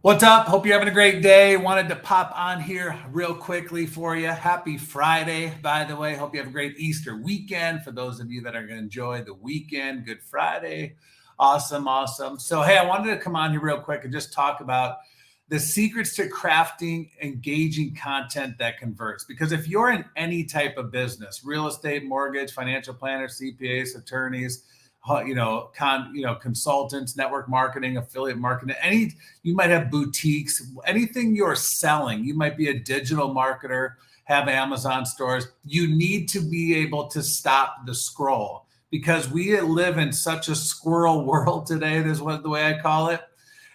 What's up? Hope you're having a great day. Wanted to pop on here real quickly for you. Happy Friday, by the way. Hope you have a great Easter weekend. For those of you that are going to enjoy the weekend, Good Friday. Awesome, awesome. So, hey, I wanted to come on here real quick and just talk about the secrets to crafting engaging content that converts. Because if you're in any type of business, real estate, mortgage, financial planners, CPAs, attorneys, consultants, network marketing, affiliate marketing, you might have boutiques, anything you're selling. You might be a digital marketer, have Amazon stores. You need to be able to stop the scroll because we live in such a squirrel world today. This is the way I call it.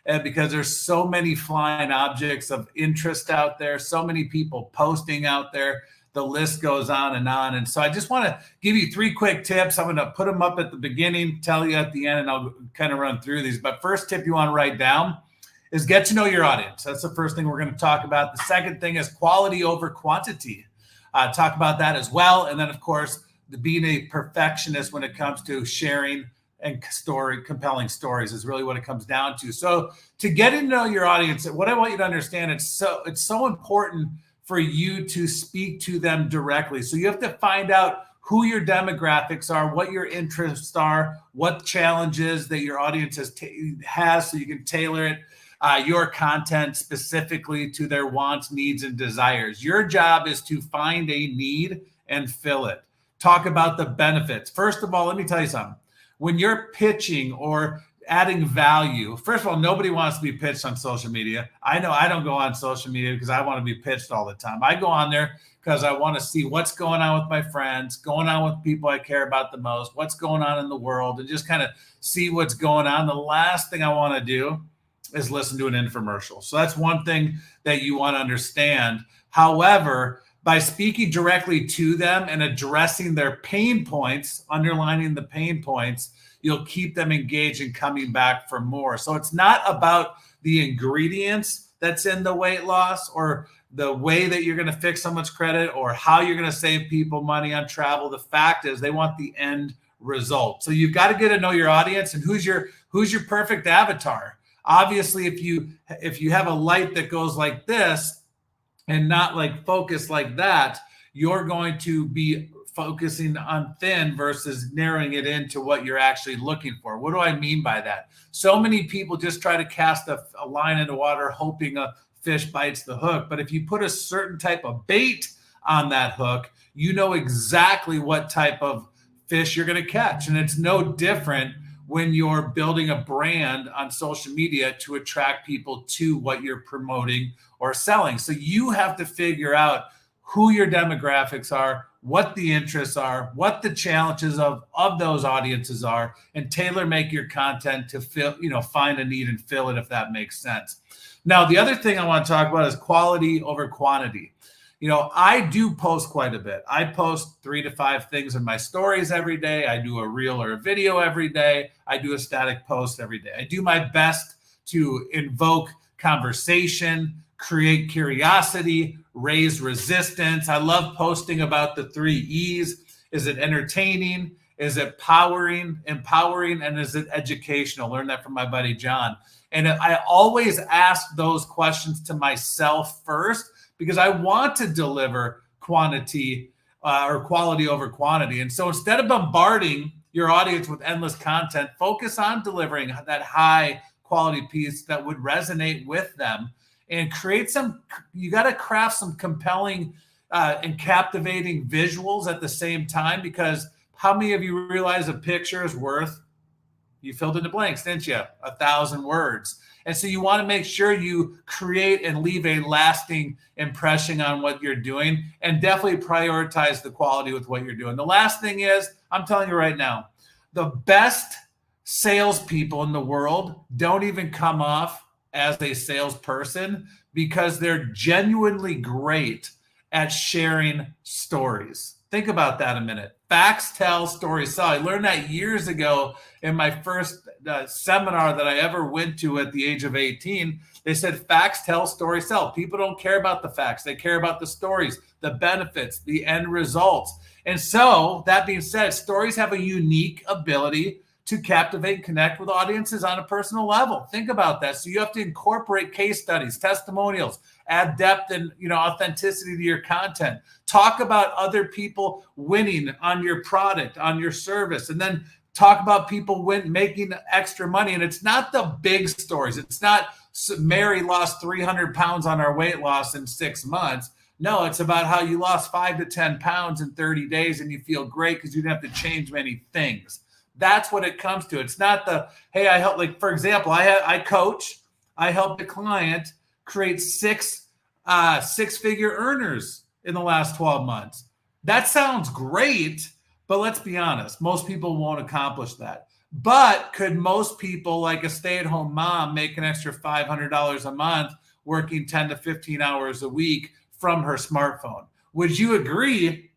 And because there's so many flying objects of interest out there, so many people posting out there, the list goes on and on. And so I just want to give you 3 quick tips. I'm going to put them up at the beginning, tell you at the end, and I'll kind of run through these. But first tip you want to write down is get to know your audience. That's the first thing we're going to talk about. The second thing is quality over quantity. Talk about that as well. And then, of course, being a perfectionist when it comes to sharing and compelling stories is really what it comes down to. So to get to know your audience, what I want you to understand, it's so important for you to speak to them directly. So you have to find out who your demographics are, what your interests are, what challenges that your audience has so you can tailor it, your content specifically to their wants, needs, and desires. Your job is to find a need and fill it. Talk about the benefits. First of all, let me tell you something. When you're pitching or adding value, first of all, nobody wants to be pitched on social media. I know I don't go on social media because I want to be pitched all the time. I go on there because I want to see what's going on with my friends, going on with people I care about the most, what's going on in the world, and just kind of see what's going on. The last thing I want to do is listen to an infomercial. So that's one thing that you want to understand. However, by speaking directly to them and addressing their pain points, underlining the pain points, you'll keep them engaged and coming back for more. So it's not about the ingredients that's in the weight loss or the way that you're going to fix someone's credit or how you're going to save people money on travel. The fact is they want the end result. So you've got to get to know your audience and who's your perfect avatar. Obviously, if you have a light that goes like this, and not like focus like that, you're going to be focusing on thin versus narrowing it into what you're actually looking for. What do I mean by that? So many people just try to cast a line into water hoping a fish bites the hook. But if you put a certain type of bait on that hook, you know exactly what type of fish you're going to catch. And it's no different when you're building a brand on social media to attract people to what you're promoting or selling. So you have to figure out who your demographics are, what the interests are, what the challenges of those audiences are, and tailor make your content to find a need and fill it if that makes sense. Now, the other thing I want to talk about is quality over quantity. I do post quite a bit. I post 3 to 5 things in my stories every day. I do a reel or a video every day. I do a static post every day. I do my best to invoke conversation, create curiosity, raise resistance. I love posting about the 3 E's. Is it entertaining? Is it empowering? And is it educational? Learned that from my buddy, John. And I always ask those questions to myself first, because I want to deliver quantity or quality over quantity. And so instead of bombarding your audience with endless content, focus on delivering that high quality piece that would resonate with them and you got to craft some compelling and captivating visuals at the same time, because how many of you realize a picture is worth, you filled in the blanks, didn't you? 1,000 words. And so you want to make sure you create and leave a lasting impression on what you're doing, and definitely prioritize the quality with what you're doing. The last thing is, I'm telling you right now, the best salespeople in the world don't even come off as a salesperson because they're genuinely great at sharing stories. Think about that a minute. Facts tell, stories sell. I learned that years ago in my first seminar that I ever went to at the age of 18. They said facts tell, stories sell. People don't care about the facts. They care about the stories, the benefits, the end results. And so that being said, stories have a unique ability to captivate and connect with audiences on a personal level. Think about that. So you have to incorporate case studies, testimonials, add depth and authenticity to your content. Talk about other people winning on your product, on your service, and then talk about people making extra money. And it's not the big stories. It's not Mary lost 300 pounds on our weight loss in 6 months. No, it's about how you lost 5 to 10 pounds in 30 days and you feel great because you didn't have to change many things. That's what it comes to. It's not the, hey, I help, like, for example, I coach, I helped a client create six-figure earners in the last 12 months. That sounds great, but let's be honest, most people won't accomplish that. But could most people, like a stay-at-home mom, make an extra $500 a month working 10 to 15 hours a week from her smartphone? Would you agree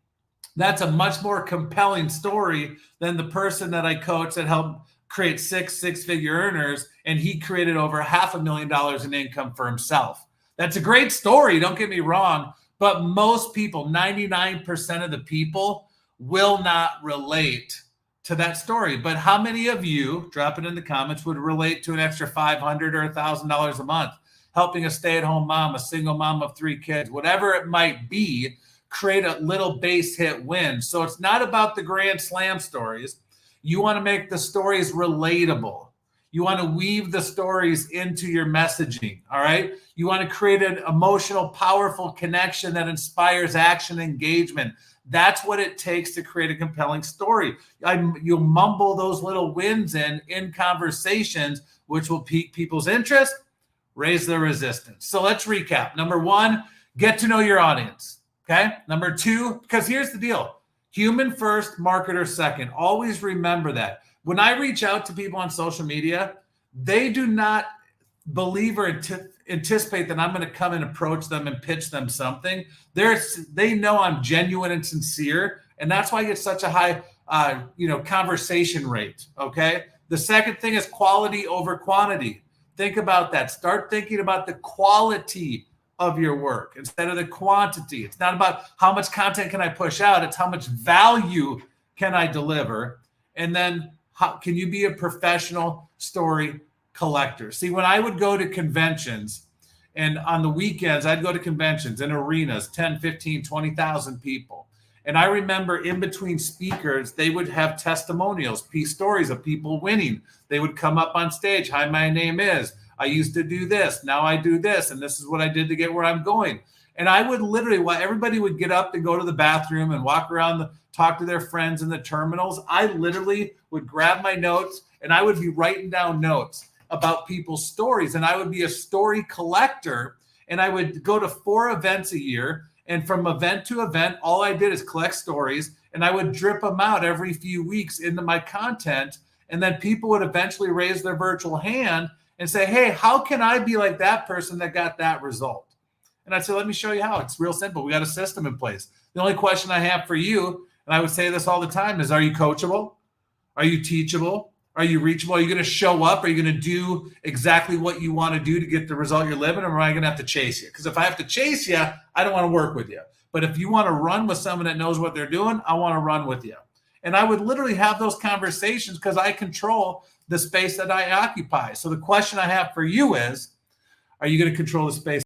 that's a much more compelling story than the person that I coach that helped create six-figure earners, and he created over $500,000 in income for himself? That's a great story, don't get me wrong, but most people, 99% of the people, will not relate to that story. But how many of you, drop it in the comments, would relate to an extra $500 or $1,000 a month, helping a stay-at-home mom, a single mom of 3 kids, whatever it might be, create a little base hit win? So it's not about the grand slam stories. You want to make the stories relatable. You want to weave the stories into your messaging, all right? You want to create an emotional, powerful connection that inspires action and engagement. That's what it takes to create a compelling story. You'll mumble those little wins in conversations, which will pique people's interest, raise their resistance. So let's recap. Number 1, get to know your audience, okay? Number 2, because here's the deal. Human first, marketer second. Always remember that. When I reach out to people on social media, they do not believe or anticipate that I'm going to come and approach them and pitch them something. They know I'm genuine and sincere, and that's why I get such a high conversation rate, okay? The second thing is quality over quantity. Think about that. Start thinking about the quality of your work instead of the quantity. It's not about how much content can I push out. It's how much value can I deliver. And then how can you be a professional story collector? See, when I would go to conventions, and on the weekends, I'd go to conventions in arenas, 10, 15, 20,000 people. And I remember in between speakers, they would have testimonials, stories of people winning. They would come up on stage. Hi, my name is, I used to do this. Now I do this. And this is what I did to get where I'm going. And I would literally, while everybody would get up and go to the bathroom and walk around, talk to their friends in the terminals, I literally would grab my notes and I would be writing down notes about people's stories. And I would be a story collector, and I would go to 4 events a year. And from event to event, all I did is collect stories, and I would drip them out every few weeks into my content. And then people would eventually raise their virtual hand and say, hey, how can I be like that person that got that result? And I'd say, let me show you how. It's real simple. We got a system in place. The only question I have for you, and I would say this all the time, is, are you coachable? Are you teachable? Are you reachable? Are you going to show up? Are you going to do exactly what you want to do to get the result you're living? Or am I going to have to chase you? Because if I have to chase you, I don't want to work with you. But if you want to run with someone that knows what they're doing, I want to run with you. And I would literally have those conversations because I control the space that I occupy. So the question I have for you is, are you going to control the space